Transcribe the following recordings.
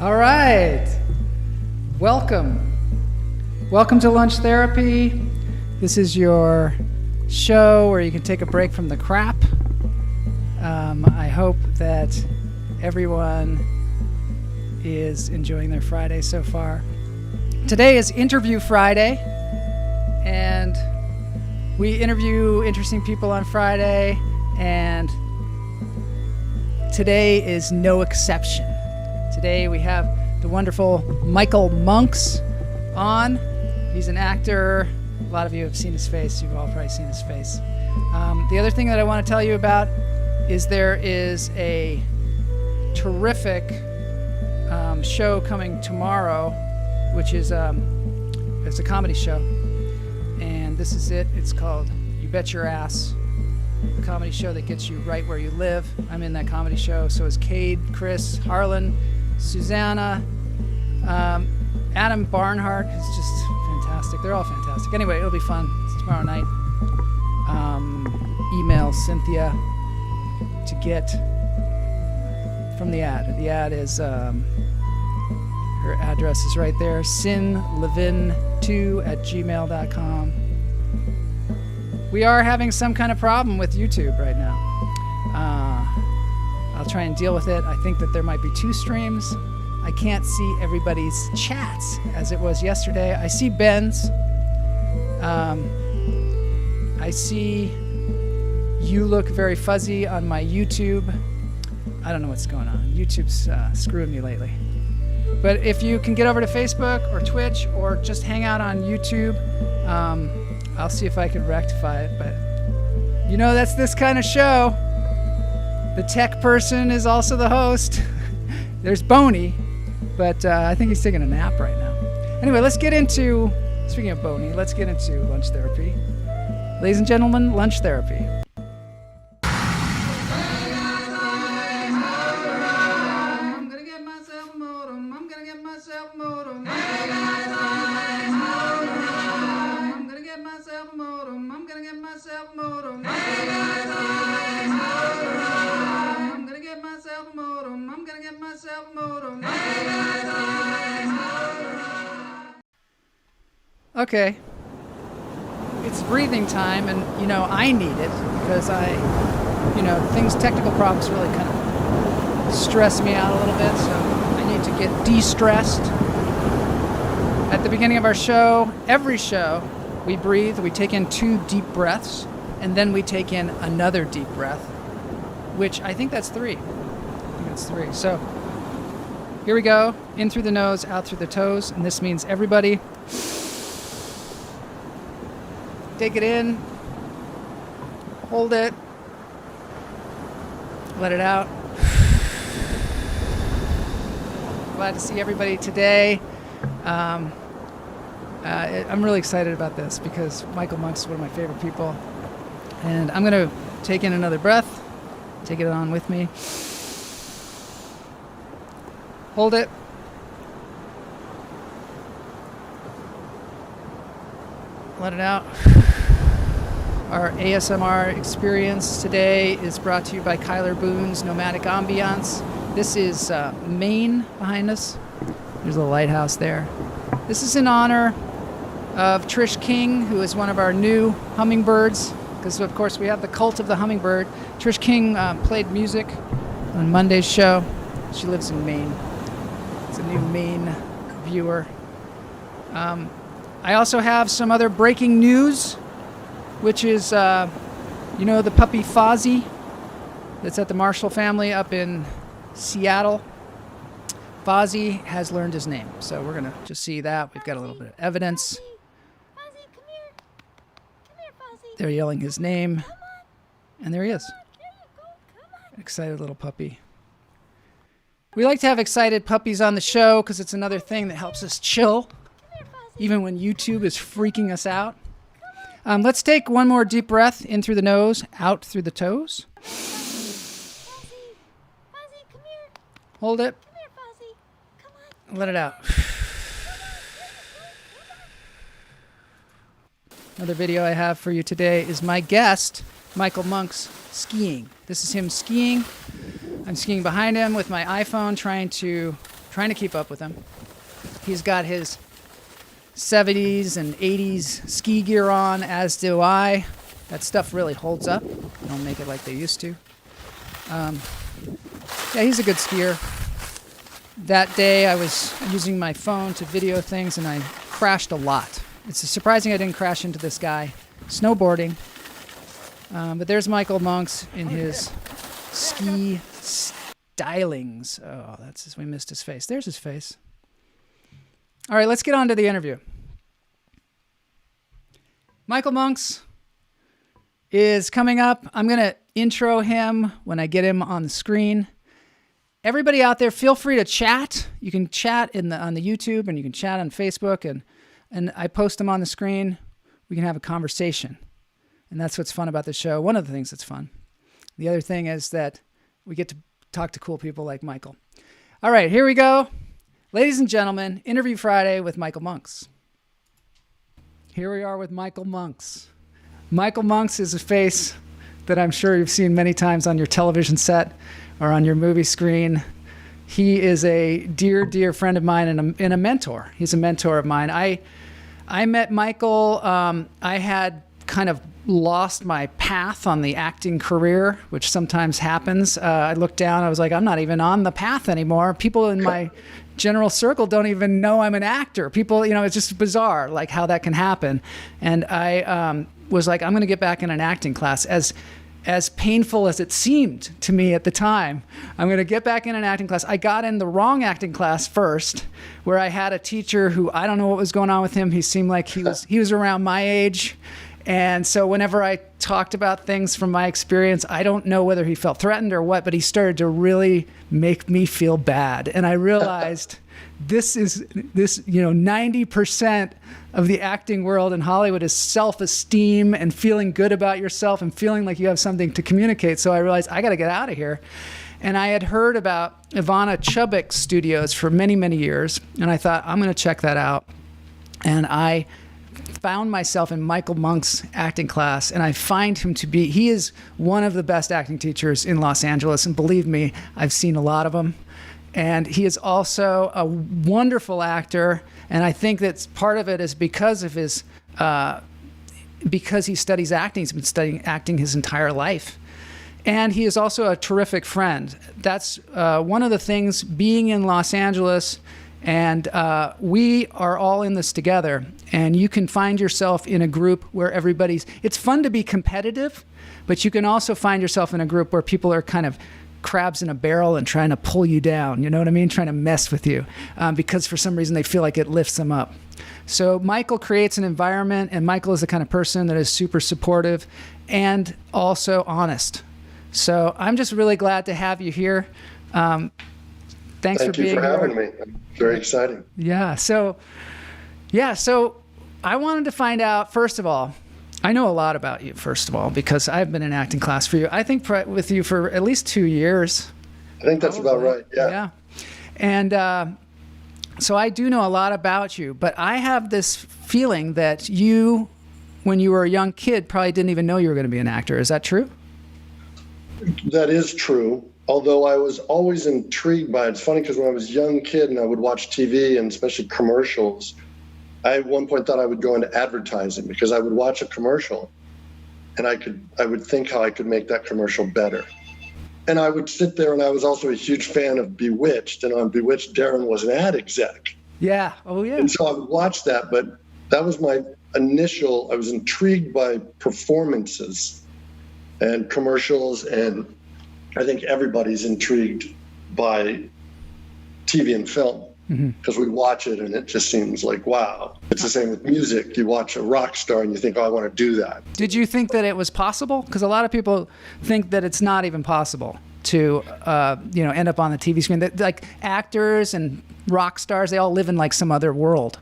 All right. Welcome. Welcome to Lunch Therapy. This is your show where you can take a break from the crap. I hope that everyone is enjoying their Friday so far. Today is Interview Friday, and we interview interesting people on Friday, and today is no exception. Today we have the wonderful Michael Monks on. He's an actor. A lot of you have seen his face. You've all probably seen his face. The other thing that I want to tell you about is there is a terrific show coming tomorrow, which is it's a comedy show. And this is it. It's called You Bet Your Ass, a comedy show that gets you right where you live. I'm in that comedy show. So is Cade, Chris, Harlan, Susanna, Adam Barnhart is just fantastic. They're all fantastic. Anyway, it'll be fun. It's tomorrow night. Email Cynthia to get from the ad. The ad is, her address is right there, sinlevin2@gmail.com. We are having some kind of problem with YouTube right now. I'll try and deal with it. I think that there might be 2 streams. I can't see everybody's chats as it was yesterday. I see Ben's. I see you look very fuzzy on my YouTube. I don't know what's going on. YouTube's screwing me lately. But if you can get over to Facebook or Twitch or just hang out on YouTube, I'll see if I can rectify it. But you know, that's this kind of show. The tech person is also the host. There's Boney, but I think he's taking a nap right now. Anyway, let's get into, speaking of Boney, let's get into Lunch Therapy. Ladies and gentlemen, Lunch Therapy. I'm gonna get myself a modem. I'm gonna get myself a modem. I'm gonna get myself a modem. I'm gonna get myself a modem. I'm gonna get myself a modem. I'm gonna get myself a modem. Okay. It's breathing time, and, you know, I need it because technical problems really kind of stress me out a little bit, so I need to get de-stressed. At the beginning of our show, every show, we breathe, we take in 2 deep breaths, and then we take in another deep breath, which I think that's 3. So here we go. In through the nose, out through the toes, and this means everybody take it in, hold it, let it out. Glad to see everybody today. I'm really excited about this because Michael Monks is one of my favorite people. And I'm going to take in another breath. Take it on with me. Hold it. Let it out. Our ASMR experience today is brought to you by Kyler Boone's Nomadic Ambiance. This is Maine behind us. There's a lighthouse there. This is in honor of Trish King, who is one of our new hummingbirds, because of course we have the cult of the hummingbird. Trish King played music on Monday's show. She lives in Maine. It's a new Maine viewer. I also have some other breaking news, which is, the puppy Fozzie that's at the Marshall family up in Seattle. Fozzie has learned his name, so we're going to just see that. We've got a little bit of evidence. Fozzie, come here. Come here, Fozzie. They're yelling his name, and there he is. There you go. Come on. Excited little puppy. We like to have excited puppies on the show because it's another thing that helps us chill, even when YouTube is freaking us out. Let's take one more deep breath in through the nose, out through the toes. Fozzie, come here. Hold it. Come here, Fozzie. Come on. Let it out. Another video I have for you today is my guest, Michael Monks, skiing. This is him skiing. I'm skiing behind him with my iPhone, trying to trying to keep up with him. He's got his 70s and 80s ski gear on, as do I. That stuff really holds up. They don't make it like they used to. Yeah, he's a good skier. That day I was using my phone to video things and I crashed a lot. It's surprising I didn't crash into this guy snowboarding. But there's Michael Monks in his ski stylings. Oh, we missed his face. There's his face. All right, let's get on to the interview. Michael Monks is coming up. I'm going to intro him when I get him on the screen. Everybody out there, feel free to chat. You can chat on the YouTube, and you can chat on Facebook, and I post them on the screen. We can have a conversation. And that's what's fun about the show. One of the things that's fun. The other thing is that we get to talk to cool people like Michael. All right, here we go. Ladies and gentlemen, Interview Friday with Michael Monks. Here we are with Michael Monks. Michael Monks is a face that I'm sure you've seen many times on your television set or on your movie screen. He is a dear, dear friend of mine and a mentor. He's a mentor of mine. I met Michael. I had kind of lost my path on the acting career, which sometimes happens. I looked down, I was like, I'm not even on the path anymore. People in my general circle don't even know I'm an actor. People, it's just bizarre, like how that can happen. And I was like, I'm going to get back in an acting class. As painful as it seemed to me at the time, I'm going to get back in an acting class. I got in the wrong acting class first, where I had a teacher who, I don't know what was going on with him. He seemed like he was around my age. And so whenever I talked about things from my experience, I don't know whether he felt threatened or what, but he started to really make me feel bad. And I realized this 90% of the acting world in Hollywood is self-esteem and feeling good about yourself and feeling like you have something to communicate. So I realized I got to get out of here. And I had heard about Ivana Chubbuck Studios for many, many years. And I thought, I'm going to check that out. And I found myself in Michael Monks' acting class, and I find him to be, he is one of the best acting teachers in Los Angeles, and believe me, I've seen a lot of them. And he is also a wonderful actor, and I think that part of it is because of his, because he studies acting. He's been studying acting his entire life. And he is also a terrific friend. That's one of the things, being in Los Angeles, and we are all in this together, and you can find yourself in a group where it's fun to be competitive, but you can also find yourself in a group where people are kind of crabs in a barrel and trying to pull you down, you know what I mean? Trying to mess with you because for some reason they feel like it lifts them up. So Michael creates an environment, and Michael is the kind of person that is super supportive and also honest. So I'm just really glad to have you here. Thank you for having me. Very exciting. Yeah. So I wanted to find out, first of all, I know a lot about you, first of all, because I've been in acting class for you. I think with you for at least 2 years. I think that's about right. Yeah. Yeah. And so I do know a lot about you, but I have this feeling that you, when you were a young kid, probably didn't even know you were going to be an actor. Is that true? That is true. Although I was always intrigued by it. It's funny because when I was a young kid and I would watch TV and especially commercials, I at one point thought I would go into advertising because I would watch a commercial and I would think how I could make that commercial better. And I would sit there, and I was also a huge fan of Bewitched, and on Bewitched, Darren was an ad exec. Yeah. Oh, yeah. And so I would watch that, but that was my I was intrigued by performances and commercials, and I think everybody's intrigued by TV and film because we watch it and it just seems like, wow. It's the same with music. You watch a rock star and you think, oh, I want to do that. Did you think that it was possible? Because a lot of people think that it's not even possible to, end up on the TV screen. That, like actors and rock stars, they all live in like some other world.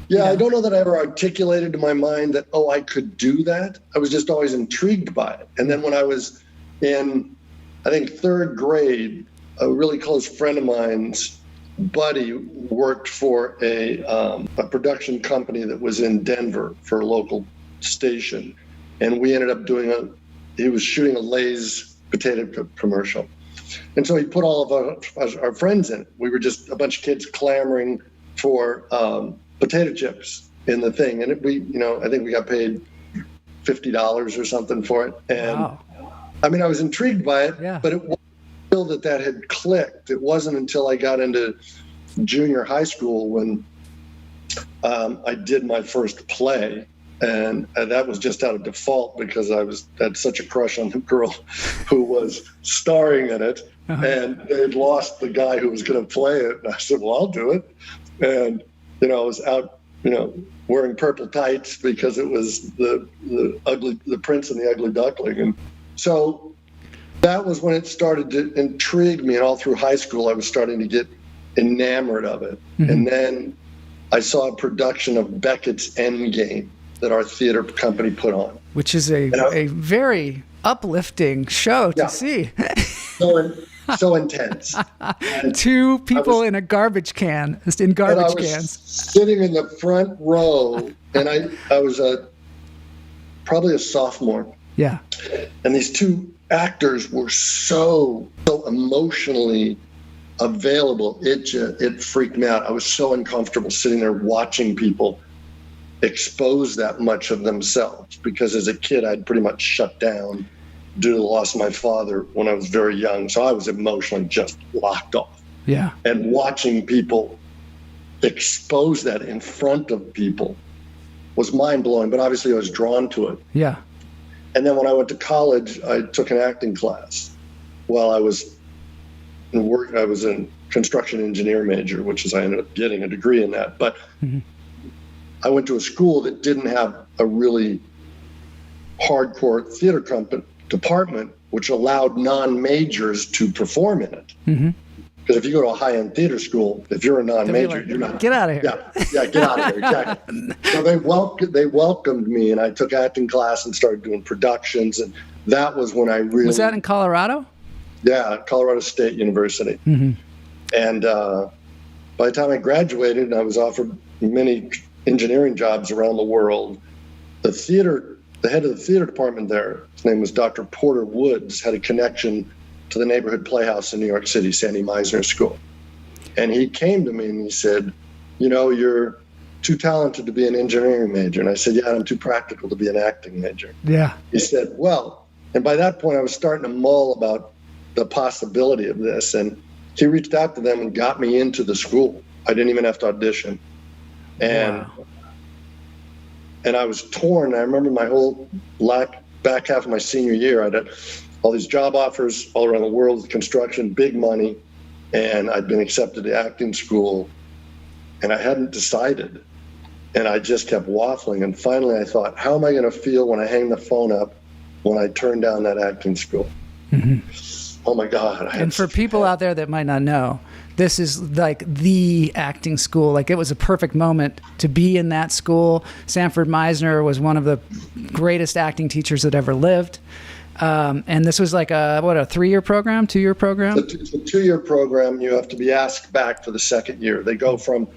Yeah, I don't know that I ever articulated to my mind that, oh, I could do that. I was just always intrigued by it. And then when I was in, I think, third grade, a really close friend of mine's buddy worked for a production company that was in Denver for a local station. And we ended up he was shooting a Lay's potato commercial. And so he put all of our friends in it. We were just a bunch of kids clamoring for potato chips in the thing. And I think we got paid $50 or something for it. And Wow. I mean, I was intrigued by it, Yeah. but it wasn't until that had clicked. It wasn't until I got into junior high school when I did my first play. And that was just out of default because I had such a crush on the girl who was starring in it. Uh-huh. And they'd lost the guy who was going to play it. And I said, well, I'll do it. And, I was out, wearing purple tights because it was the Prince and the Ugly Duckling. And so that was when it started to intrigue me. And all through high school, I was starting to get enamored of it. Mm-hmm. And then I saw a production of Beckett's Endgame that our theater company put on. Which is a very uplifting show to see. So intense. And Two people in a garbage can, in garbage and I was cans. sitting in the front row, and I was probably a sophomore. Yeah. And these two actors were so emotionally available. It freaked me out. I was so uncomfortable sitting there watching people expose that much of themselves, because as a kid I'd pretty much shut down due to the loss of my father when I was very young. So I was emotionally just locked off. Yeah. And watching people expose that in front of people was mind-blowing, but obviously I was drawn to it. Yeah. And then when I went to college, I took an acting class while I was in work. I was a construction engineer major, which is I ended up getting a degree in that. But I went to a school that didn't have a really hardcore theater department, which allowed non-majors to perform in it. Mm-hmm. Because if you go to a high-end theater school, if you're a non-major, you're not. Get out of here. Yeah, get out of here. Exactly. So they welcomed me, and I took acting class and started doing productions, and that was when I really. Was that in Colorado? Yeah, Colorado State University. Mm-hmm. And by the time I graduated, and I was offered many engineering jobs around the world, the head of the theater department there, his name was Dr. Porter Woods, had a connection to the neighborhood playhouse in New York City, Sandy Meisner School. And he came to me and he said, you're too talented to be an engineering major. And I said, yeah, I'm too practical to be an acting major. Yeah. He said, well, and by that point I was starting to mull about the possibility of this. And he reached out to them and got me into the school. I didn't even have to audition. And Wow. And I was torn. I remember my whole back half of my senior year, I had all these job offers all around the world with construction, big money, and I'd been accepted to acting school, and I hadn't decided. And I just kept waffling. And finally I thought, how am I going to feel when I hang the phone up when I turn down that acting school? Mm-hmm. Oh my God. And for people out there that might not know, this is like the acting school. Like, it was a perfect moment to be in that school. Sanford Meisner was one of the greatest acting teachers that ever lived. And this was like a 3-year program, 2-year program? It's a 2-year program. You have to be asked back for the second year. They go from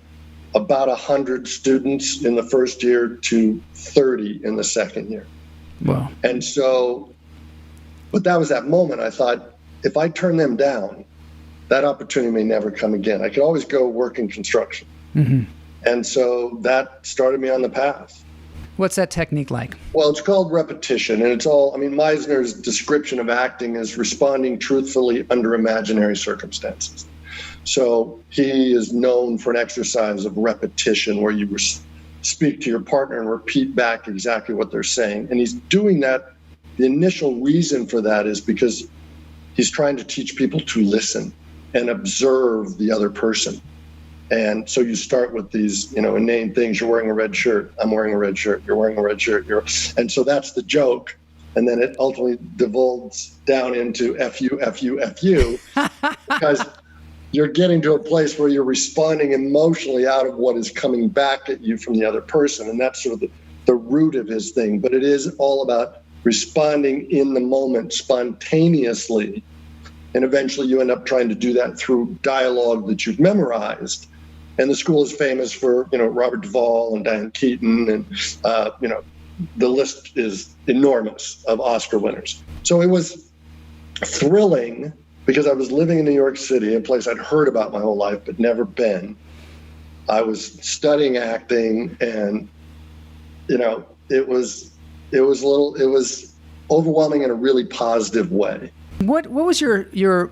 about 100 students in the first year to 30 in the second year. Wow. And so, but that was that moment. I thought, if I turn them down, that opportunity may never come again. I could always go work in construction. Mm-hmm. And so that started me on the path. What's that technique like? Well, it's called repetition. And it's all, Meisner's description of acting is responding truthfully under imaginary circumstances. So he is known for an exercise of repetition where you speak to your partner and repeat back exactly what they're saying. And he's doing that. The initial reason for that is because he's trying to teach people to listen and observe the other person. And so you start with these, inane things. You're wearing a red shirt. I'm wearing a red shirt. You're wearing a red shirt. And so that's the joke. And then it ultimately devolves down into F you, F you, F you, because you're getting to a place where you're responding emotionally out of what is coming back at you from the other person. And that's sort of the root of his thing. But it is all about responding in the moment spontaneously. And eventually you end up trying to do that through dialogue that you've memorized. And the school is famous for, Robert Duvall and Diane Keaton. And, the list is enormous of Oscar winners. So it was thrilling because I was living in New York City, a place I'd heard about my whole life but never been. I was studying acting, and it was overwhelming in a really positive way. What was your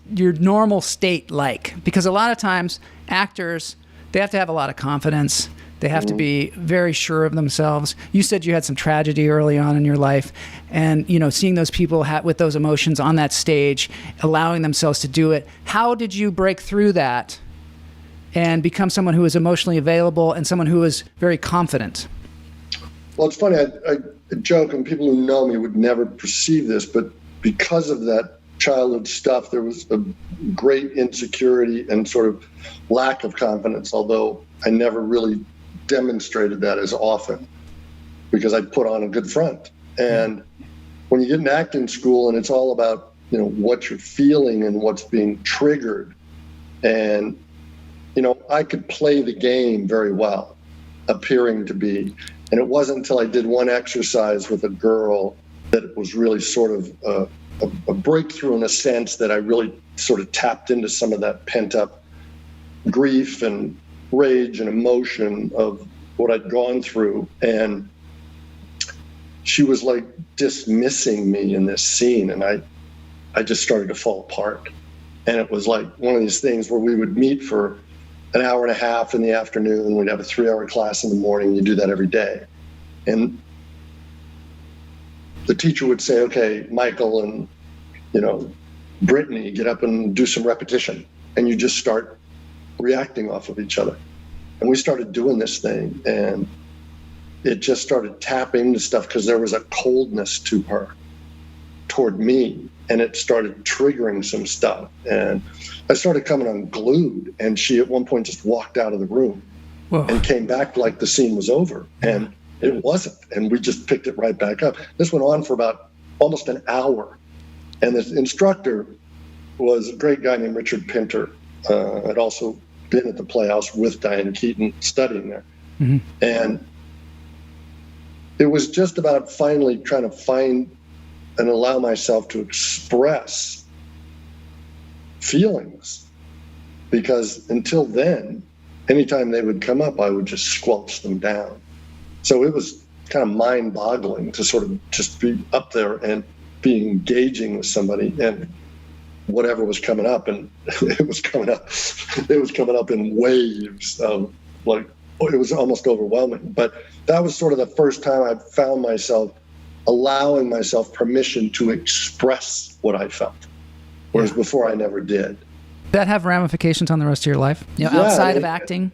normal state like? Because a lot of times actors, they have to have a lot of confidence. They have to be very sure of themselves. You said you had some tragedy early on in your life, and seeing those people with those emotions on that stage, allowing themselves to do it. How did you break through that and become someone who is emotionally available and someone who is very confident? Well, it's funny. I joke, and people who know me would never perceive this, but because of that childhood stuff, there was a great insecurity and sort of lack of confidence, although I never really demonstrated that as often because I put on a good front. And when you get in acting school and it's all about, what you're feeling and what's being triggered, and, I could play the game very well, appearing to be. And it wasn't until I did one exercise with a girl that it was really sort of a breakthrough, in a sense that I really sort of tapped into some of that pent up grief and rage and emotion of what I'd gone through. And she was like dismissing me in this scene, and I just started to fall apart. And it was like one of these things where we would meet for an hour and a half in the afternoon. We'd have a 3-hour class in the morning. You do that every day. And the teacher would say, okay, Michael and, Brittany, get up and do some repetition. And you just start reacting off of each other. And we started doing this thing, and it just started tapping into stuff because there was a coldness to her toward me, and it started triggering some stuff. And I started coming unglued, and she at one point just walked out of the room. Whoa. And came back like the scene was over, and it wasn't. And we just picked it right back up. This went on for about almost an hour. And the instructor was a great guy named Richard Pinter. I'd also been at the Playhouse with Diane Keaton studying there. Mm-hmm. And it was just about finally trying to find and allow myself to express feelings, because until then, anytime they would come up, I would just squelch them down. So it was kind of mind-boggling to sort of just be up there and be engaging with somebody, and whatever was coming up, and it was coming up in waves of, like, it was almost overwhelming. But that was sort of the first time I found myself allowing myself permission to express what I felt, whereas before I never did. Did that have ramifications on the rest of your life, outside of acting?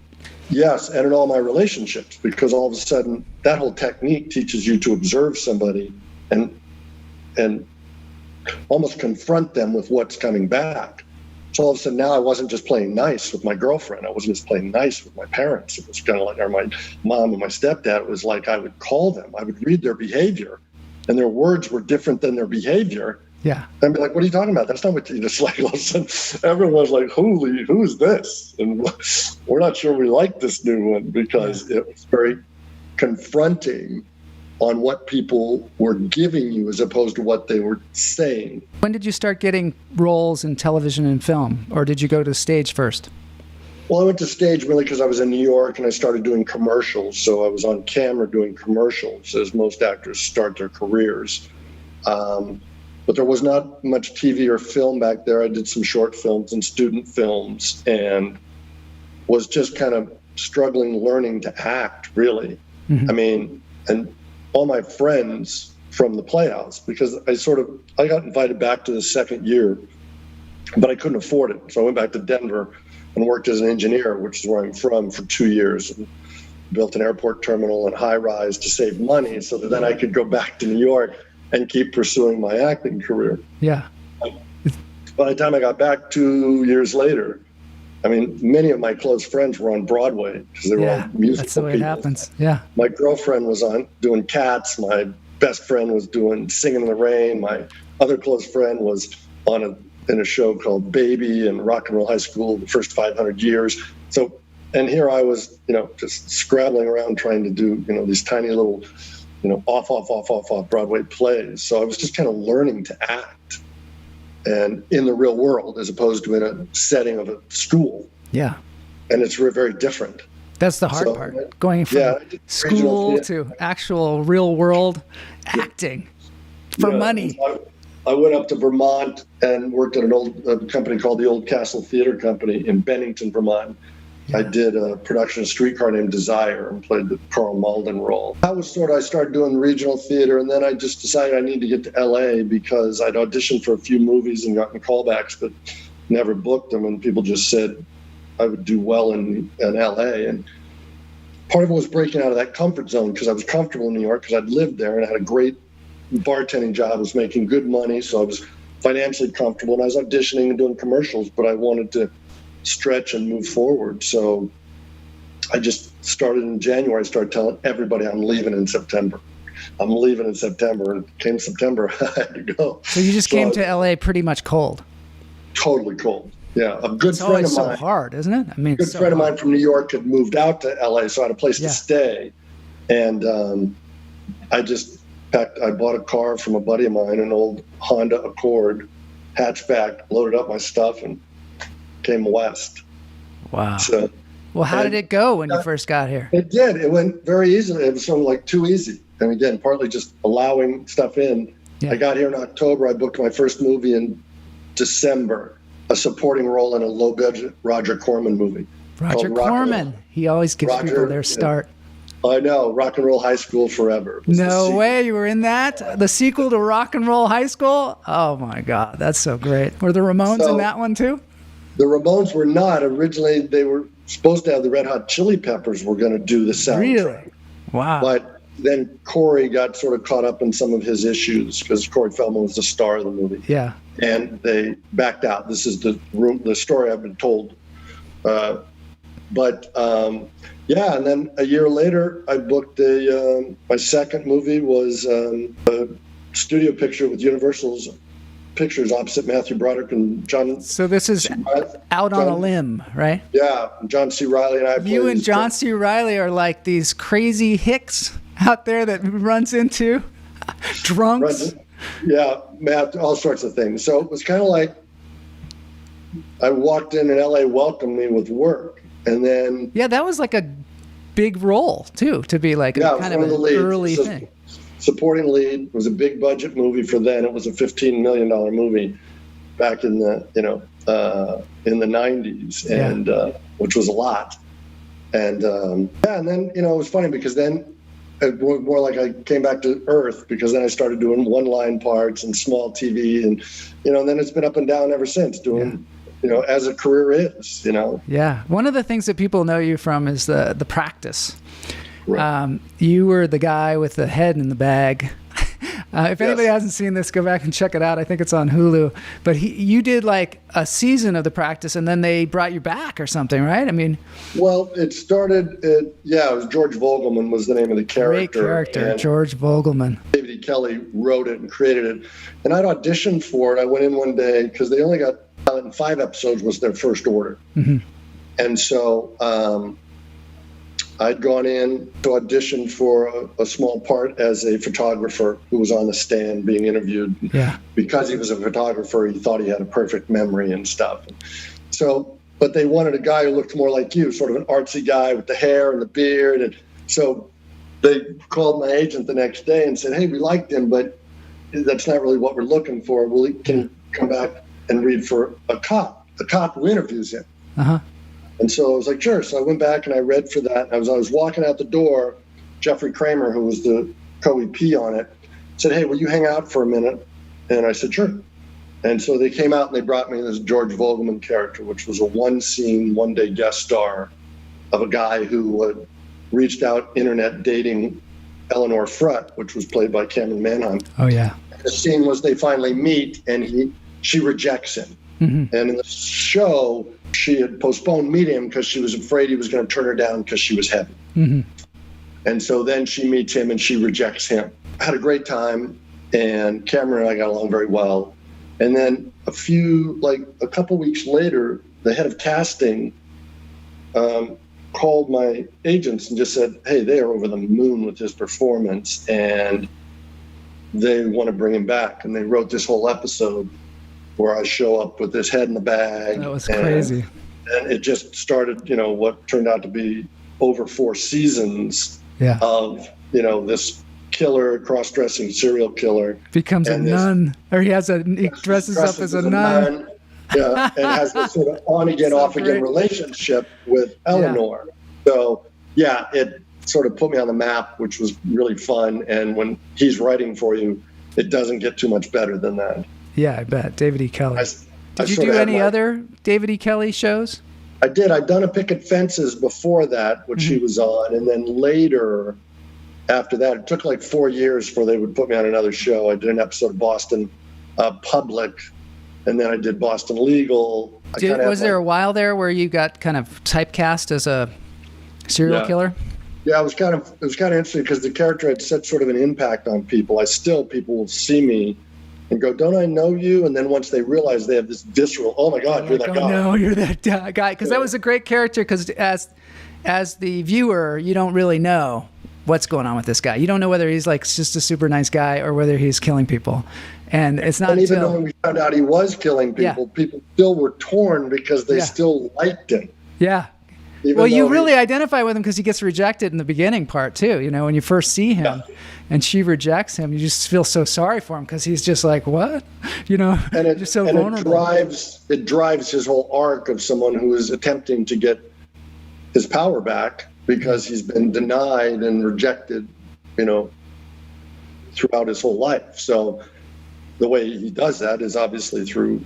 Yes, and in all my relationships, because all of a sudden that whole technique teaches you to observe somebody and almost confront them with what's coming back. So all of a sudden now I wasn't just playing nice with my girlfriend. I wasn't just playing nice with my parents. It was kind of like, or my mom and my stepdad. It was like I would call them. I would read their behavior, and their words were different than their behavior. Yeah. And be like, what are you talking about? That's not what you just like. All of a sudden, everyone's like, who's this? And we're not sure we like this new one, because it was very confronting on what people were giving you as opposed to what they were saying. When did you start getting roles in television and film, or did you go to stage first? Well, I went to stage really because I was in New York and I started doing commercials. So I was on camera doing commercials, as most actors start their careers. But there was not much TV or film back there. I did some short films and student films, and was just kind of struggling, learning to act, really. Mm-hmm. I mean, and all my friends from the Playhouse, because I got invited back to the second year, but I couldn't afford it. So I went back to Denver and worked as an engineer, which is where I'm from, for 2 years, and built an airport terminal and high rise to save money so that then I could go back to New York and keep pursuing my acting career. Yeah. By the time I got back 2 years later, I mean, many of my close friends were on Broadway because they were all musical that's the way people. It happens. Yeah. My girlfriend was on doing Cats. My best friend was doing Singing in the Rain. My other close friend was in a show called Baby and Rock and Roll High School, the first 500 years. So, and here I was, just scrabbling around trying to do, these tiny little, off Broadway plays. So I was just kind of learning to act. and in the real world as opposed to in a setting of a school. Yeah. And it's very different. That's the hard part. Going from school to actual real world acting for money. I went up to Vermont and worked at a company called the Old Castle Theater Company in Bennington, Vermont. Yeah. I did a production of Streetcar Named Desire and played the Carl Malden role. That was I started doing regional theater, and then I just decided I need to get to LA because I'd auditioned for a few movies and gotten callbacks, but never booked them, and people just said I would do well in LA. And part of it was breaking out of that comfort zone because I was comfortable in New York because I'd lived there and I had a great bartending job. I was making good money, so I was financially comfortable, and I was auditioning and doing commercials, but I wanted to stretch and move forward. So I just started in January. I started telling everybody I'm leaving in September. I'm leaving in September, and came September, I had to go. So you just came to LA pretty much cold. Totally cold. Yeah, a good friend of mine. It's so hard, isn't it? I mean, a good friend of mine from New York had moved out to LA, so I had a place to stay. And I bought a car from a buddy of mine, an old Honda Accord hatchback, loaded up my stuff, and came west. Wow. So, well, how did it go when you first got here? It did. It went very easily. It was sort of like too easy. And again, partly just allowing stuff in. Yeah. I got here in October. I booked my first movie in December, a supporting role in a low-budget Roger Corman movie. Roger Corman. He always gives people their start. I know. Rock and Roll High School Forever. No way. You were in that? The sequel to Rock and Roll High School? Oh, my God. That's so great. Were the Ramones in that one, too? The Ramones were not. Originally, they were supposed to have the Red Hot Chili Peppers were going to do the soundtrack. Really? Wow. But then Corey got sort of caught up in some of his issues because Corey Feldman was the star of the movie. Yeah. And they backed out. This is the story I've been told. Yeah, and then a year later, I booked my second movie was a studio picture with Universal's Pictures opposite Matthew Broderick and John. So this is Out on a Limb, right? Yeah, John C. Reilly and I. You and John C. Reilly are like these crazy hicks out there that runs into drunks. Yeah, Matt, all sorts of things. So it was kind of like I walked in and LA welcomed me with work. And then... Yeah, that was like a big role, too, to be like kind of an early thing. Supporting lead. It was a big budget movie for then. It was a $15 million movie back in the, in the 90s, and which was a lot. And, and then, it was funny because then it was more like I came back to earth because then I started doing one-line parts and small TV and, and then it's been up and down ever since doing... as a career is, Yeah. One of the things that people know you from is the practice. Right. You were the guy with the head in the bag. If anybody hasn't seen this, go back and check it out. I think it's on Hulu. But you did like a season of the practice and then they brought you back or something, right? I mean... Well, it started, it was George Vogelman was the name of the character. Great character, George Vogelman. David E. Kelly wrote it and created it. And I'd auditioned for it. I went in one day because they only got... 5 episodes was their first order. Mm-hmm. And so I'd gone in to audition for a small part as a photographer who was on the stand being interviewed. Yeah. Because he was a photographer, he thought he had a perfect memory and stuff. So, but they wanted a guy who looked more like you, sort of an artsy guy with the hair and the beard. And so they called my agent the next day and said, hey, we liked him, but that's not really what we're looking for. Can you come back and read for a cop who interviews him. Uh-huh. And so I was like, sure. So I went back and I read for that. I was walking out the door, Jeffrey Kramer, who was the co-EP on it, said, hey, will you hang out for a minute? And I said, sure. And so they came out and they brought me this George Vogelman character, which was a one-scene, one-day guest star of a guy who reached out internet dating Eleanor Frutt, which was played by Cameron Manheim. Oh, yeah. And the scene was they finally meet and she rejects him. Mm-hmm. And in the show, she had postponed meeting him because she was afraid he was going to turn her down because she was heavy. Mm-hmm. And so then she meets him and she rejects him. I had a great time, and Cameron and I got along very well. And then a couple weeks later, the head of casting called my agents and just said, hey, they are over the moon with his performance, and they want to bring him back. And they wrote this whole episode where I show up with this head in the bag. That was crazy. And it just started, what turned out to be over 4 seasons of, this killer, cross-dressing serial killer. Becomes a nun, or he dresses up as a nun. Yeah, and has this sort of on-again, off-again relationship with Eleanor. So, it sort of put me on the map, which was really fun. And when he's writing for you, it doesn't get too much better than that. Yeah, I bet. David E. Kelly. Did you sort do of any other David E. Kelly shows? I did. I'd done a Picket Fences before that, which she was on. And then later, after that, it took like 4 years before they would put me on another show. I did an episode of Boston Public, and then I did Boston Legal. Was there a while there where you got kind of typecast as a serial killer? Yeah, it was kind of interesting because the character had such sort of an impact on people. People will see me and go, "Don't I know you?" And then once they realize, they have this visceral, "Oh my God, you're that guy." No, you're that guy. Because that was a great character. Because as the viewer, you don't really know what's going on with this guy. You don't know whether he's like just a super nice guy or whether he's killing people. And it's not even though we found out he was killing people, people still were torn because they still liked him. Yeah. Well, you really identify with him because he gets rejected in the beginning part too. When you first see him and she rejects him, you just feel so sorry for him because he's just like, what? And just so vulnerable. It drives his whole arc of someone who is attempting to get his power back because he's been denied and rejected, throughout his whole life. So the way he does that is obviously through,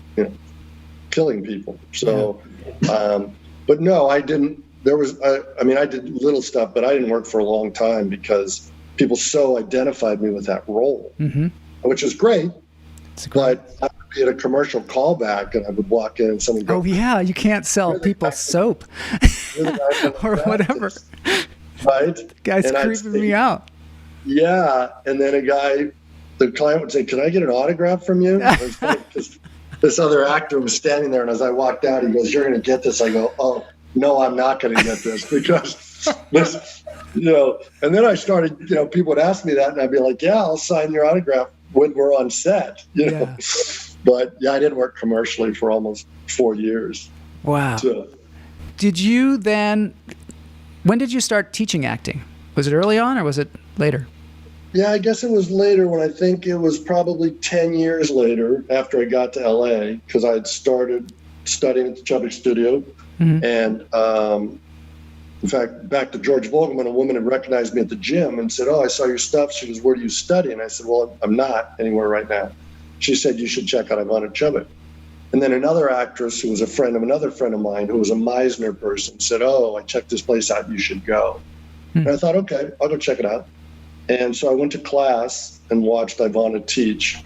killing people. So, but no, I didn't. I did little stuff, but I didn't work for a long time because people so identified me with that role, which is great. But I would be at a commercial callback and I would walk in and someone would go, "Oh yeah, you can't sell people soap or whatever." Right? Guy's creeping me out. Yeah, and then the client would say, "Can I get an autograph from you?" Because this other actor was standing there, and as I walked out, he goes, "You're going to get this." I go, "Oh, no, I'm not going to get this because this, And then I started, people would ask me that, and I'd be like, "Yeah, I'll sign your autograph when we're on set." But I didn't work commercially for almost 4 years. Wow. So, did you then? When did you start teaching acting? Was it early on or was it later? Yeah, I guess it was later when I think it was probably 10 years later after I got to LA because I had started studying at the Chubbuck Studio. And in fact, back to George Vogelman, a woman had recognized me at the gym and said, "Oh, I saw your stuff." She goes, "Where do you study?" And I said, "Well, I'm not anywhere right now." She said, "You should check out Ivana Chubbuck." And then another actress who was a friend of another friend of mine who was a Meisner person said, "Oh, I checked this place out. You should go." And I thought, okay, I'll go check it out. And so I went to class and watched Ivana teach.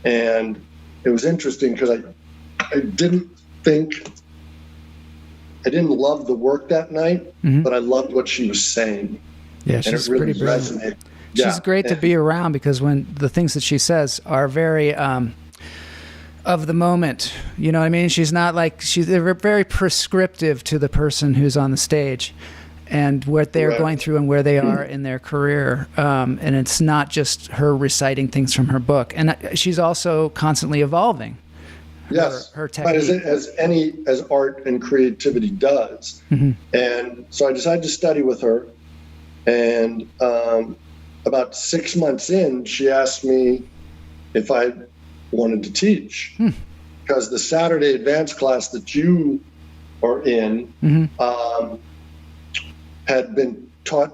And it was interesting because I didn't love the work that night, but I loved what she was saying. Yeah, she's really pretty brilliant. Resonated. She's great to be around because when the things that she says are very of the moment, you know what I mean? She's not like, they're very prescriptive to the person who's on the stage and what they're going through and where they are in their career. And it's not just her reciting things from her book. And she's also constantly evolving. Yes, her technique. But as art and creativity does. And so I decided to study with her. And about 6 months in, she asked me if I wanted to teach. Because the Saturday advanced class that you are in had been taught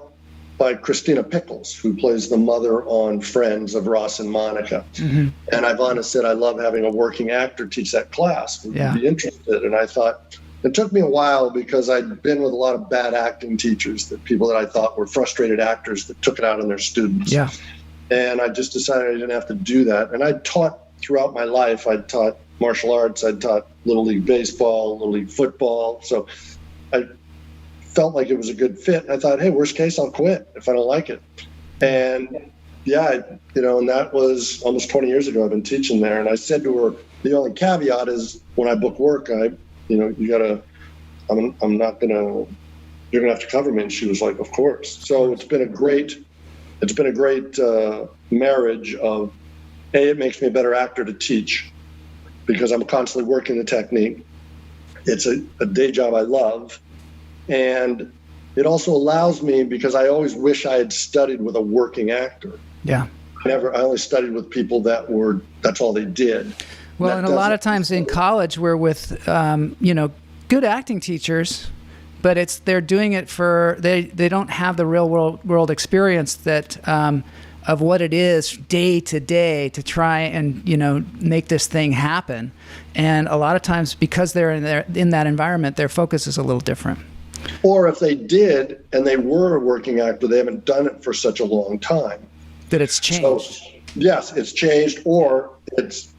by Christina Pickles, who plays the mother on Friends of Ross and Monica. And Ivana said, "I love having a working actor teach that class. Would you be interested?" And I thought, it took me a while because I'd been with a lot of bad acting teachers, people that I thought were frustrated actors that took it out on their students. And I just decided I didn't have to do that. And I taught throughout my life. I'd taught martial arts. I'd taught Little League baseball, Little League football. So I felt like it was a good fit. I thought, hey, worst case, I'll quit if I don't like it. And and that was almost 20 years ago. I've been teaching there. And I said to her, the only caveat is when I book work, I'm not gonna, you're gonna have to cover me. And she was like, of course. So it's been a great marriage of, it makes me a better actor to teach. because I'm constantly working the technique. It's a day job I love. And it also allows me, because I always wish I had studied with a working actor. Yeah. I only studied with people that's all they did. Well, and a lot of times in college, we're with, good acting teachers, but they're doing it they don't have the real world experience that, of what it is day to day to try and, make this thing happen. And a lot of times, because they're in that environment, their focus is a little different. Or if they did and they were a working actor, they haven't done it for such a long time. That it's changed. So, yes, it's changed, or it's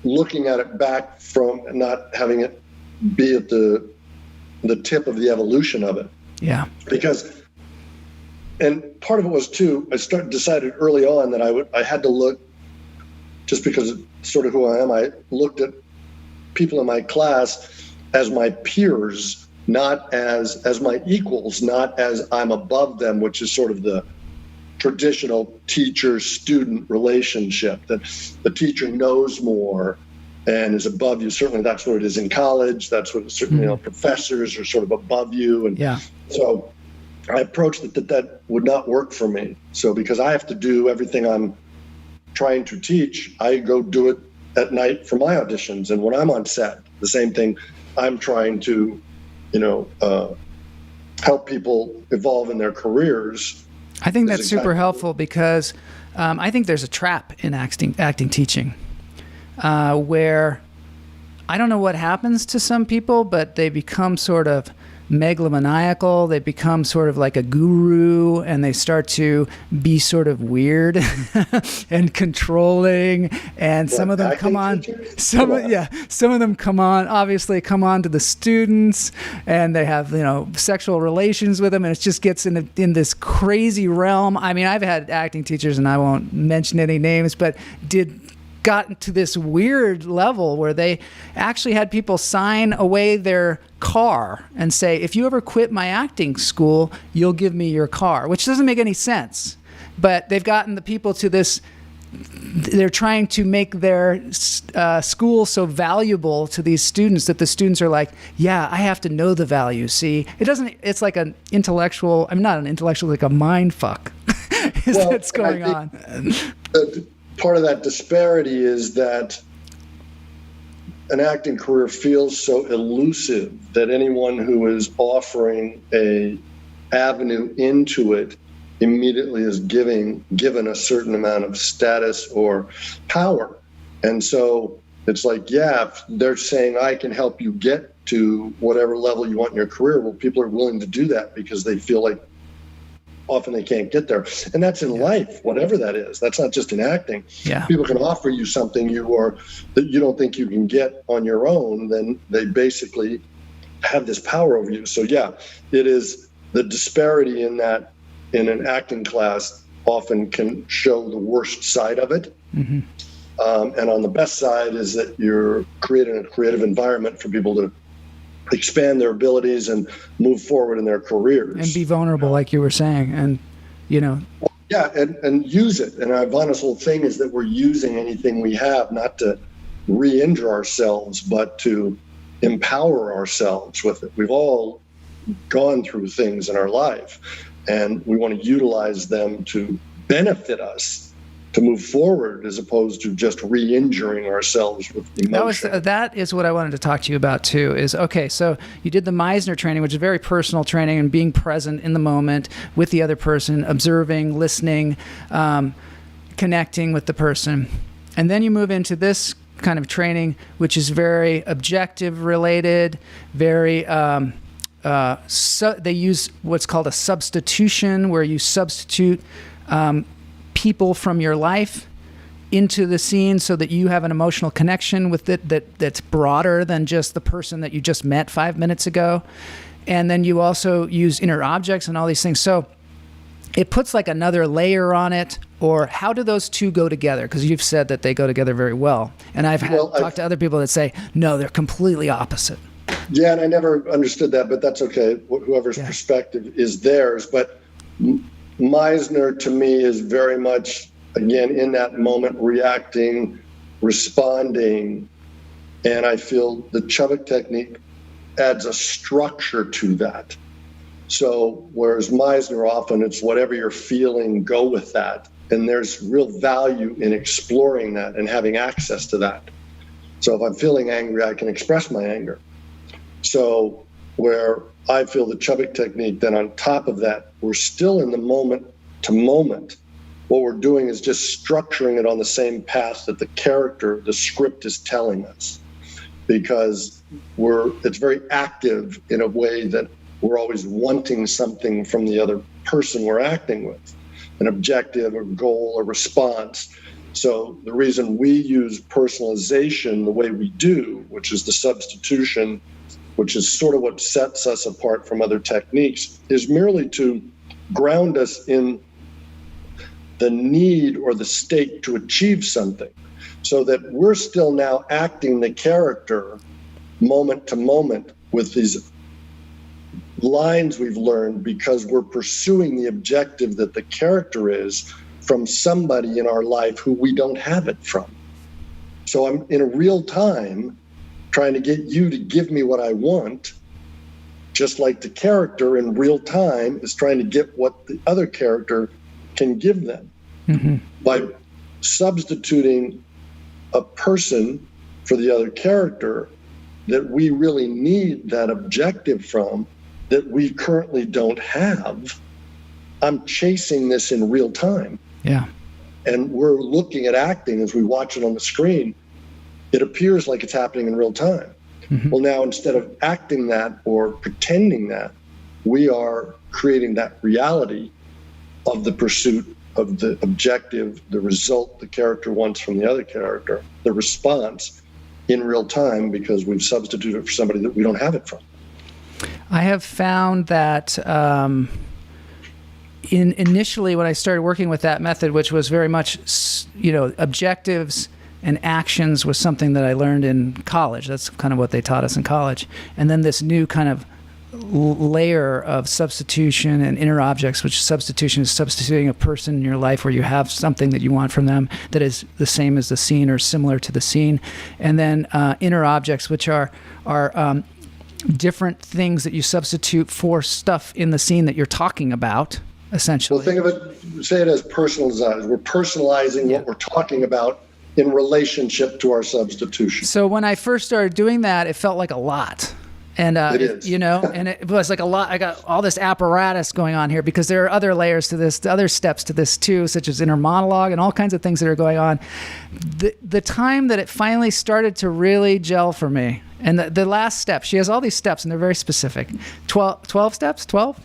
looking at it back from not having it be at the tip of the evolution of it. Yeah. And part of it was too, decided early on that I had to look, just because it's sort of who I am, I looked at people in my class as my peers, not as my equals, not as I'm above them, which is sort of the traditional teacher-student relationship, that the teacher knows more and is above you. Certainly that's what it is in college. That's what certainly professors are sort of above you. And so I approached it that would not work for me. So because I have to do everything I'm trying to teach, I go do it at night for my auditions. And when I'm on set, the same thing, I'm trying to, help people evolve in their careers. I think that's super helpful, because I think there's a trap in acting teaching where I don't know what happens to some people, but they become sort of megalomaniacal. They become sort of like a guru, and they start to be sort of weird and controlling. And some of them come on, some of them come on to the students, and they have, sexual relations with them. And it just gets in this crazy realm. I mean, I've had acting teachers, and I won't mention any names, but got to this weird level where they actually had people sign away their car and say, if you ever quit my acting school, you'll give me your car, which doesn't make any sense. But they've gotten the people to this, they're trying to make their school so valuable to these students that the students are like, yeah, I have to know the value. See, it's like an intellectual, not an intellectual, like a mind fuck that's going on. Part of that disparity is that an acting career feels so elusive that anyone who is offering a avenue into it immediately is given a certain amount of status or power. And so it's like, if they're saying, I can help you get to whatever level you want in your career, well, people are willing to do that because they feel like often they can't get there. And that's in life, whatever that is. That's not just in acting. Yeah. People can offer you something that you don't think you can get on your own, then they basically have this power over you. So it is the disparity in that in an acting class often can show the worst side of it. Mm-hmm. And on the best side is that you're creating a creative environment for people to expand their abilities and move forward in their careers. And be vulnerable, like you were saying, and, and use it. And Ivana's whole thing is that we're using anything we have, not to re-injure ourselves, but to empower ourselves with it. We've all gone through things in our life, and we want to utilize them to benefit us to move forward, as opposed to just re-injuring ourselves with emotion. That is what I wanted to talk to you about too, is, okay, so you did the Meisner training, which is very personal training, and being present in the moment with the other person, observing, listening, connecting with the person. And then you move into this kind of training, which is very objective related, very, they use what's called a substitution, where you substitute people from your life into the scene so that you have an emotional connection with it that's broader than just the person that you just met 5 minutes ago. And then you also use inner objects and all these things. So it puts like another layer on it. Or how do those two go together? Because you've said that they go together very well. And I've talked to other people that say, no, they're completely opposite. Yeah, and I never understood that, but that's okay. Whoever's perspective is theirs. But Meisner, to me, is very much, again, in that moment, reacting, responding, And I feel the Chubbuck technique adds a structure to that. So whereas Meisner, often it's whatever you're feeling, go with that. And there's real value in exploring that and having access to that. So if I'm feeling angry, I can express my anger. So where I feel the Chubbuck technique, then on top of that, we're still in the moment to moment. What we're doing is just structuring it on the same path that the character, the script is telling us. Because it's very active in a way that we're always wanting something from the other person we're acting with, an objective, a goal, a response. So the reason we use personalization the way we do, which is the substitution, which is sort of what sets us apart from other techniques, is merely to ground us in the need or the stake to achieve something, so that we're still now acting the character moment to moment with these lines we've learned, because we're pursuing the objective that the character is from somebody in our life who we don't have it from. So I'm in a real time trying to get you to give me what I want, just like the character in real time is trying to get what the other character can give them. Mm-hmm. By substituting a person for the other character that we really need that objective from, that we currently don't have, I'm chasing this in real time. Yeah. And we're looking at acting as we watch it on the screen. It appears like it's happening in real time. Mm-hmm. Well, now instead of acting that or pretending that, we are creating that reality of the pursuit of the objective, the result the character wants from the other character, the response in real time, because we've substituted for somebody that we don't have it from. I have found that initially when I started working with that method, which was very much, objectives and actions was something that I learned in college. That's kind of what they taught us in college. And then this new kind of layer of substitution and inner objects, which substitution is substituting a person in your life where you have something that you want from them that is the same as the scene or similar to the scene. And then inner objects, which are different things that you substitute for stuff in the scene that you're talking about, essentially. Well, think of it, say it as personalized. We're personalizing what we're talking about in relationship to our substitution. So when I first started doing that, it felt like a lot. And, and it was like a lot. I got all this apparatus going on here because there are other layers to this, other steps to this too, such as inner monologue and all kinds of things that are going on. The time that it finally started to really gel for me, and the last step, she has all these steps and they're very specific. 12 steps? 12?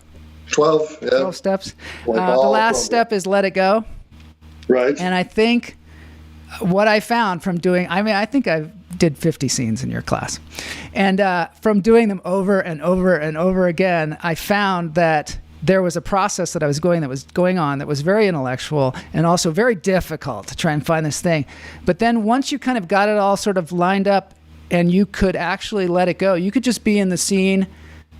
12, yeah. 12 steps. The last step is let it go. Right. And I think what I found from doing, I think I did 50 scenes in your class. And from doing them over and over and over again, I found that there was a process that was going on that was very intellectual and also very difficult to try and find this thing. But then once you kind of got it all sort of lined up and you could actually let it go, you could just be in the scene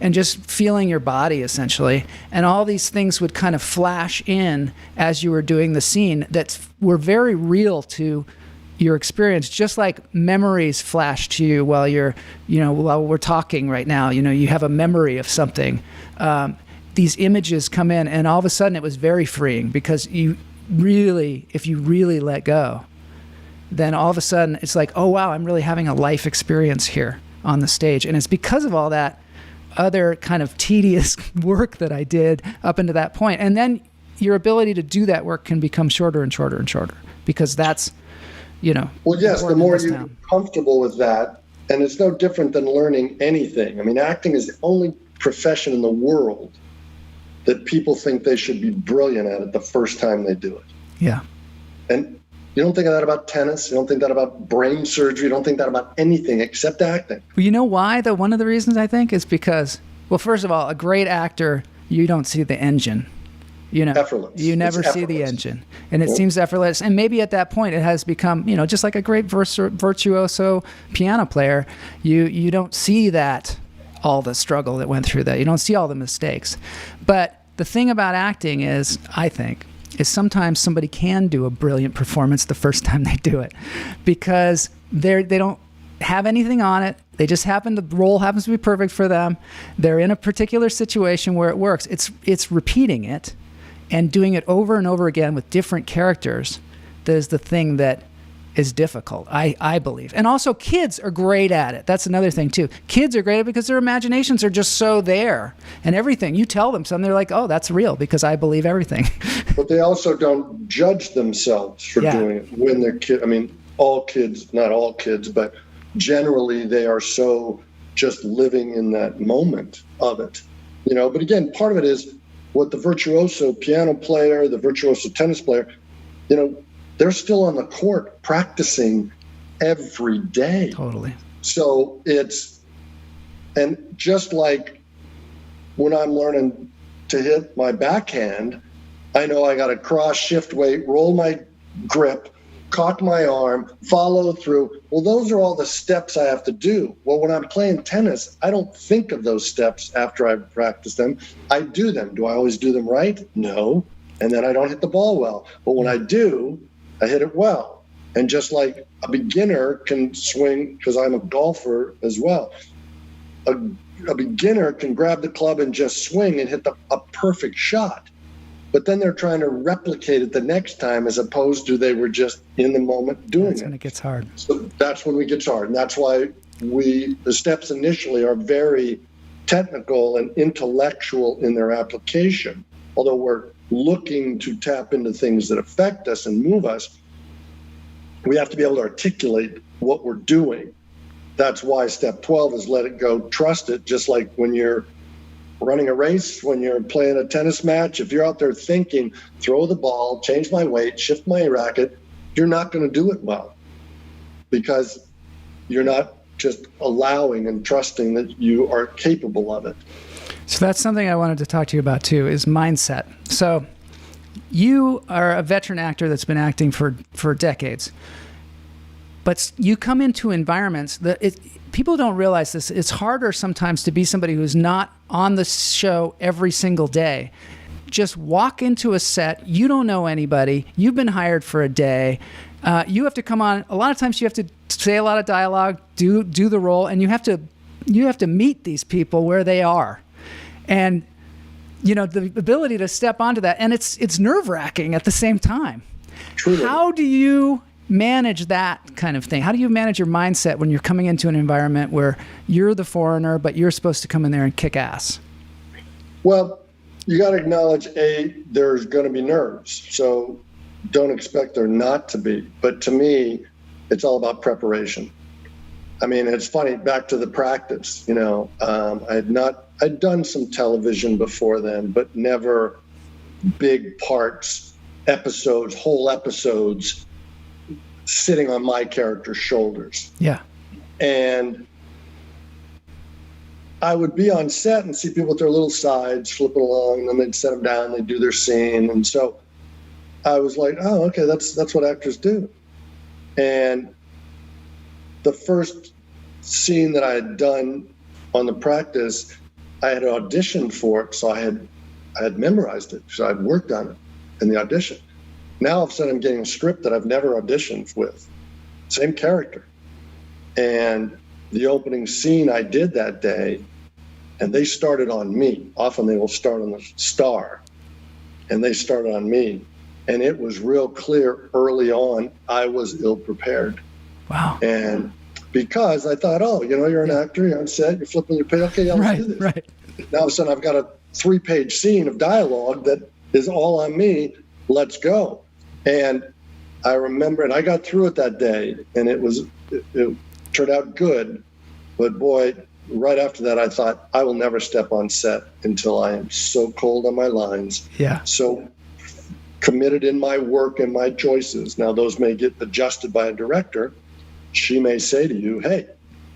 and just feeling your body, essentially. And all these things would kind of flash in as you were doing the scene that were very real to your experience, just like memories flash to you while while we're talking right now. You have a memory of something. These images come in, and all of a sudden it was very freeing, because if you really let go, then all of a sudden it's like, oh wow, I'm really having a life experience here on the stage. And it's because of all that other kind of tedious work that I did up until that point. And then your ability to do that work can become shorter and shorter and shorter, because that's, Well, yes, the more you're comfortable with that, and it's no different than learning anything. I mean, acting is the only profession in the world that people think they should be brilliant at it the first time they do it. Yeah. And you don't think of that about tennis. You don't think that about brain surgery. You don't think that about anything except acting. Well, you know why, though? One of the reasons, I think, is because, well, first of all, a great actor, you don't see the engine. Effortless. You never see the engine, and it seems effortless. And maybe at that point it has become, just like a great virtuoso piano player, you don't see that, all the struggle that went through that. You don't see all the mistakes. But the thing about acting is, I think, is sometimes somebody can do a brilliant performance the first time they do it, because they don't have anything on it. They just the role happens to be perfect for them. They're in a particular situation where it works. It's repeating it and doing it over and over again with different characters that is the thing that is difficult, I believe. And also kids are great at it. That's another thing too. Kids are great at it because their imaginations are just so there, and everything. You tell them something, they're like, oh, that's real because I believe everything. But they also don't judge themselves for doing it when they're kids. I mean, all kids, not all kids, but generally they are so just living in that moment of it, But again, part of it is what the virtuoso piano player, the virtuoso tennis player, they're still on the court practicing every day. Totally. So and just like when I'm learning to hit my backhand, I know I got to cross, shift weight, roll my grip, cock my arm, follow through. Well, those are all the steps I have to do. Well, when I'm playing tennis, I don't think of those steps after I've practiced them. I do them. Do I always do them right? No. And then I don't hit the ball well. But when I do, I hit it well. And just like a beginner can swing, because I'm a golfer as well, a beginner can grab the club and just swing and hit a perfect shot. But then they're trying to replicate it the next time as opposed to they were just in the moment doing it. That's when it gets hard. So that's when we get hard. And that's why the steps initially are very technical and intellectual in their application. Although we're looking to tap into things that affect us and move us, we have to be able to articulate what we're doing. That's why step 12 is let it go, trust it, just like when you're running a race, when you're playing a tennis match. If you're out there thinking, throw the ball, change my weight, shift my racket, you're not going to do it well because you're not just allowing and trusting that you are capable of it. So that's something I wanted to talk to you about too, is mindset. So you are a veteran actor that's been acting for decades, but you come into environments that people don't realize this. It's harder sometimes to be somebody who's not on the show every single day. Just walk into a set. You don't know anybody. You've been hired for a day. You have to come on. A lot of times you have to say a lot of dialogue, do the role, and you have to meet these people where they are. And the ability to step onto that, and it's nerve-wracking at the same time. Truly. How do you manage that kind of thing? How do you manage your mindset when you're coming into an environment where you're the foreigner, but you're supposed to come in there and kick ass? Well, you got to acknowledge, there's going to be nerves. So don't expect there not to be. But to me, it's all about preparation. I mean, it's funny, back to the practice, I'd done some television before then, but never big parts, episodes, whole episodes sitting on my character's shoulders. Yeah. And I would be on set and see people with their little sides flipping along, and then they'd set them down, they'd do their scene. And so I was like, oh, okay, that's what actors do. And the first scene that I had done on the practice, I had auditioned for it, so I had memorized it, so I'd worked on it in the audition. Now all of a sudden I'm getting a script that I've never auditioned with, same character. And the opening scene I did that day, and they started on me. Often they will start on the star, and they started on me. And it was real clear early on I was ill-prepared. Wow. And because I thought, you're an actor, you're on set, you're flipping your page, okay, let's do this. Right. Now all of a sudden I've got a 3-page scene of dialogue that is all on me, let's go. And I remember, and I got through it that day, and it turned out good. But boy, right after that, I thought, I will never step on set until I am so cold on my lines. Yeah. So committed in my work and my choices. Now, those may get adjusted by a director. She may say to you, hey,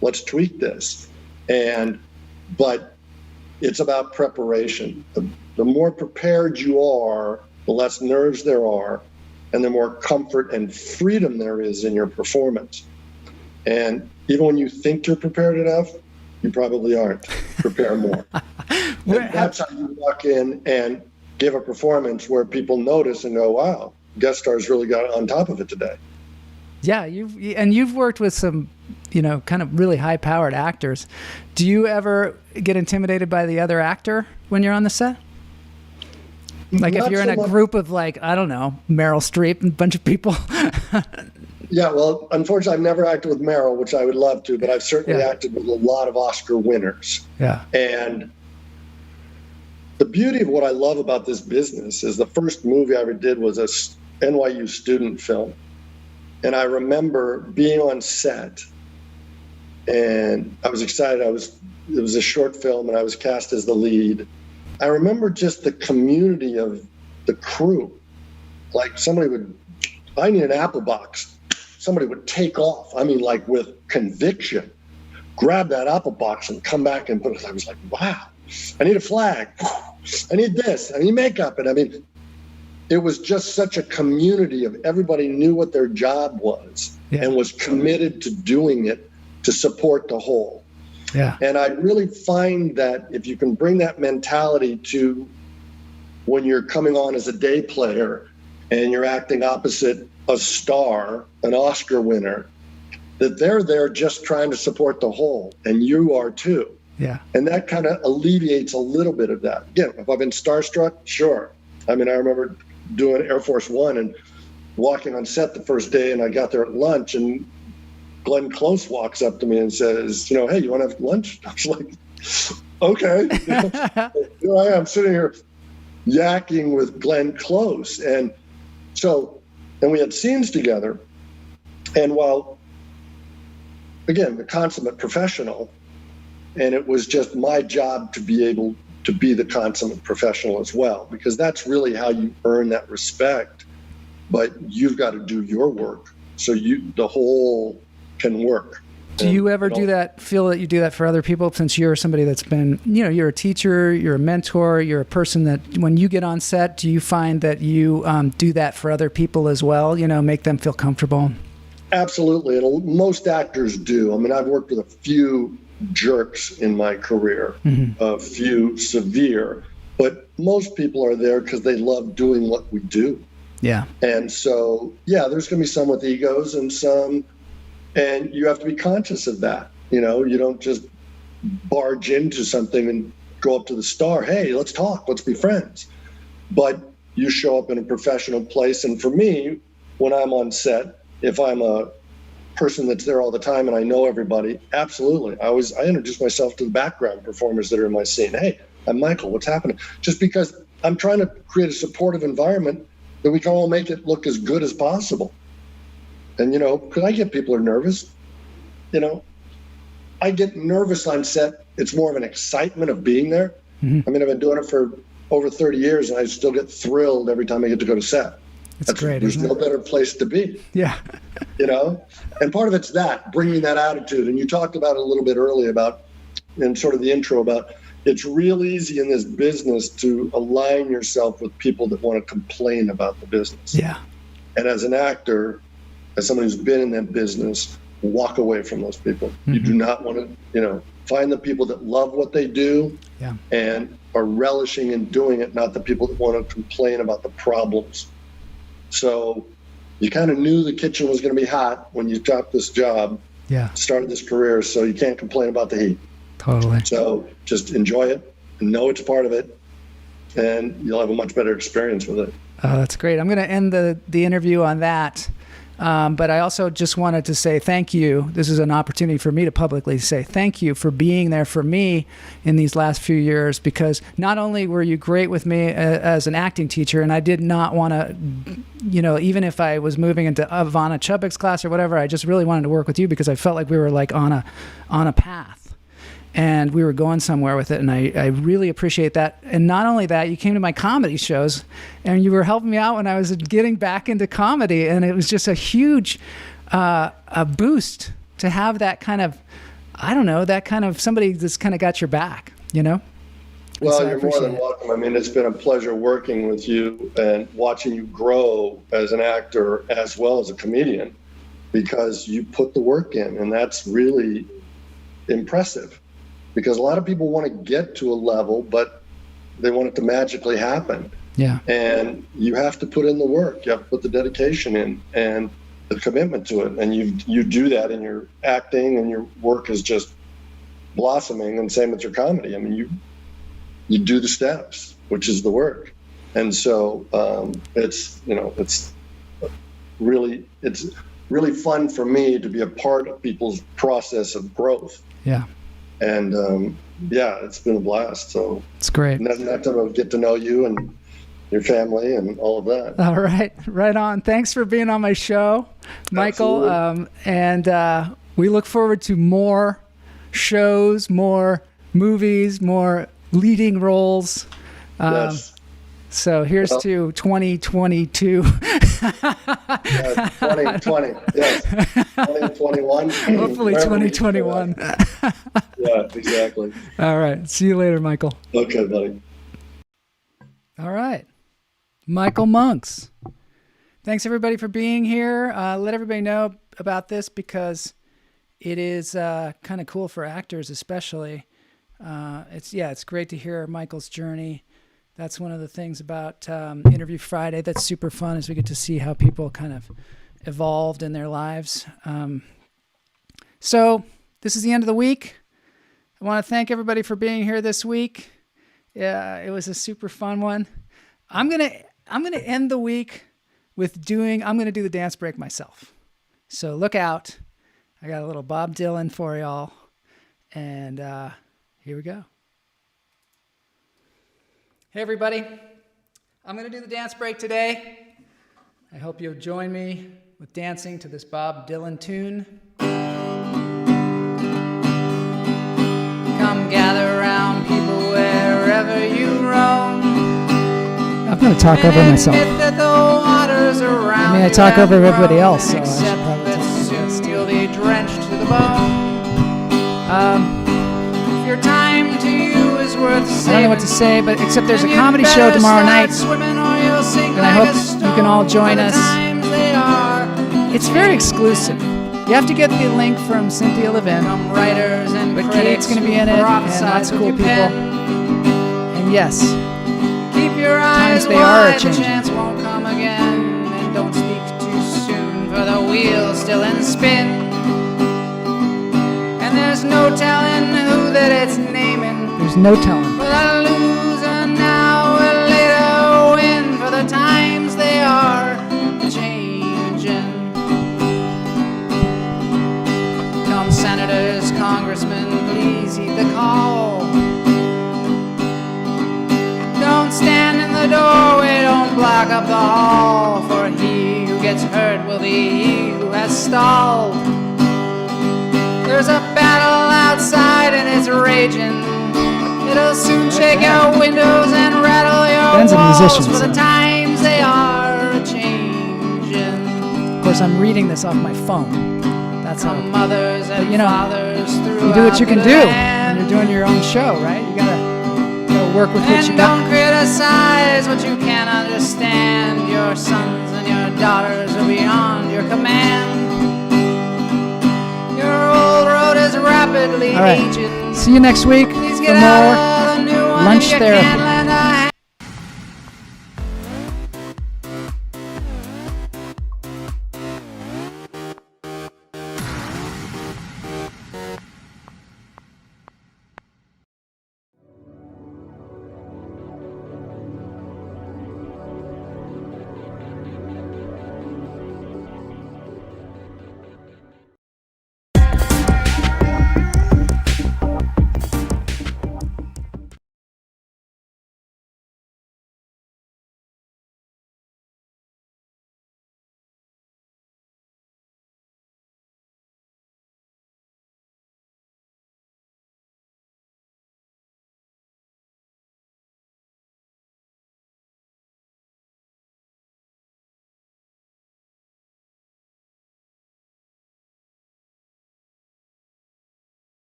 let's tweak this. But it's about preparation. The more prepared you are, the less nerves there are, and the more comfort and freedom there is in your performance. And even when you think you're prepared enough, you probably aren't. Prepare more. That's how you walk in and give a performance where people notice and go, wow, guest stars really got on top of it today. Yeah, you've worked with some, kind of really high-powered actors. Do you ever get intimidated by the other actor when you're on the set? Like if Not you're in so a much. group of I don't know, Meryl Streep and a bunch of people. Yeah, well, unfortunately, I've never acted with Meryl, which I would love to, but I've certainly Yeah. acted with a lot of Oscar winners. Yeah. And the beauty of what I love about this business is the first movie I ever did was a NYU student film. And I remember being on set and I was excited. It was a short film and I was cast as the lead. I remember just the community of the crew. Like I need an apple box. Somebody would take off. I mean, like with conviction, grab that apple box and come back and put it. I was like, wow, I need a flag. I need this. I need makeup. And I mean, it was just such a community of everybody knew what their job was and was committed to doing it to support the whole. Yeah. And I really find that if you can bring that mentality to when you're coming on as a day player and you're acting opposite a star, an Oscar winner, that they're there just trying to support the whole, and you are too. Yeah. And that kind of alleviates a little bit of that. Again, have I been starstruck? Sure. I mean, I remember doing Air Force One and walking on set the first day, and I got there at lunch, and Glenn Close walks up to me and says, hey, you want to have lunch? I was like, okay. Here I am sitting here yakking with Glenn Close. And we had scenes together. And while, again, the consummate professional, and it was just my job to be able to be the consummate professional as well, because that's really how you earn that respect. But you've got to do your work so the whole can work. Do you ever feel that you do that for other people, since you're somebody that's been, you're a teacher, you're a mentor, you're a person that when you get on set, do you find that you do that for other people as well, make them feel comfortable? Absolutely. And most actors do. I mean, I've worked with a few jerks in my career, a few severe, but most people are there because they love doing what we do. Yeah. And so, there's going to be some with egos and some, and you have to be conscious of that. You don't just barge into something and go up to the star, hey, let's talk, let's be friends. But you show up in a professional place. And for me, when I'm on set, if I'm a person that's there all the time and I know everybody, absolutely. I introduce myself to the background performers that are in my scene. Hey, I'm Michael, what's happening? Just because I'm trying to create a supportive environment that we can all make it look as good as possible. And, because I get people are nervous, I get nervous on set. It's more of an excitement of being there. I mean, I've been doing it for over 30 years and I still get thrilled every time I get to go to set. That's great. There's no better place to be. Yeah. And part of it's bringing that attitude. And you talked about it a little bit earlier in sort of the intro about it's real easy in this business to align yourself with people that want to complain about the business. Yeah. And as an actor, as someone who's been in that business, walk away from those people. You do not want to, find the people that love what they do and are relishing in doing it, not the people that want to complain about the problems. So you kind of knew the kitchen was going to be hot when you got this job, started this career, so you can't complain about the heat. Totally. So just enjoy it and know it's part of it, and you'll have a much better experience with it. Oh, that's great. I'm going to end the interview on that. But I also just wanted to say thank you. This is an opportunity for me to publicly say thank you for being there for me in these last few years, because not only were you great with me as an acting teacher, and I did not want to, even if I was moving into Ivana Chubbuck's class or whatever, I just really wanted to work with you because I felt like we were like on a path. And we were going somewhere with it, and I really appreciate that. And not only that, you came to my comedy shows, and you were helping me out when I was getting back into comedy, and it was just a huge a boost to have that kind of, that kind of somebody that's kind of got your back, Well, so you're more than welcome. I mean, it's been a pleasure working with you and watching you grow as an actor as well as a comedian, because you put the work in, and that's really impressive. Because a lot of people want to get to a level, but they want it to magically happen. Yeah. And you have to put in the work. You have to put the dedication in. And the commitment to it, and you do that in your acting, and your work is just blossoming. And same with your comedy. I mean, you do the steps, which is the work. And so it's really fun for me to be a part of people's process of growth. Yeah. And it's been a blast. So it's great. Not to get to know you and your family and all of that. All right. Right on. Thanks for being on my show, Michael. And we look forward to more shows, more movies, more leading roles. Yes. So here's to 2022. Yeah, 2020. Yes. 2021. Hopefully 2021. Yeah, exactly. All right. See you later, Michael. Okay, buddy. All right. Michael Monks. Thanks everybody for being here. Let everybody know about this because it is kind of cool for actors, especially. It's great to hear Michael's journey. That's one of the things about Interview Friday that's super fun is we get to see how people kind of evolved in their lives. So this is the end of the week. I want to thank everybody for being here this week. Yeah, it was a super fun one. I'm gonna end the week with I'm gonna do the dance break myself. So look out. I got a little Bob Dylan for y'all. And here we go. Hey everybody, I'm going to do the dance break today. I hope you'll join me with dancing to this Bob Dylan tune. Come gather around people wherever you roam. I'm going to talk over myself. I talk over everybody else, so I should probably soon you'll be drenched to the bone. If your time to you is worth saving, I don't know what to say, but except there's a comedy show tomorrow night, and I hope you can all join us. It's very exclusive. You have to get the link from Cynthia Levin, but Kate's going to be in it, and lots of cool people. And yes, keep your eyes they are wide, the changing. chance won't come again. And don't speak too soon, for the wheel's still in spin. And there's no telling who that it's naming. There's no telling. Will I lose and now will later win? For the times they are changing. Come senators, congressmen, please heed the call. Don't stand in the doorway, don't block up the hall. For he who gets hurt will be he who has stalled. There's a battle outside and it's raging. It'll soon shake your windows and rattle your Ben's a walls. musician, For the so. times they are changing. Of course, I'm reading this off my phone. That's how. Come mothers and fathers throughout You do what you can the do land. when you're doing your own show, right? You gotta work with what And you don't got. criticize what you can't understand. Your sons and your daughters are beyond your command. Your old road is rapidly All right. aging. See you next week Please for get out more of the new one lunch if you therapy. can't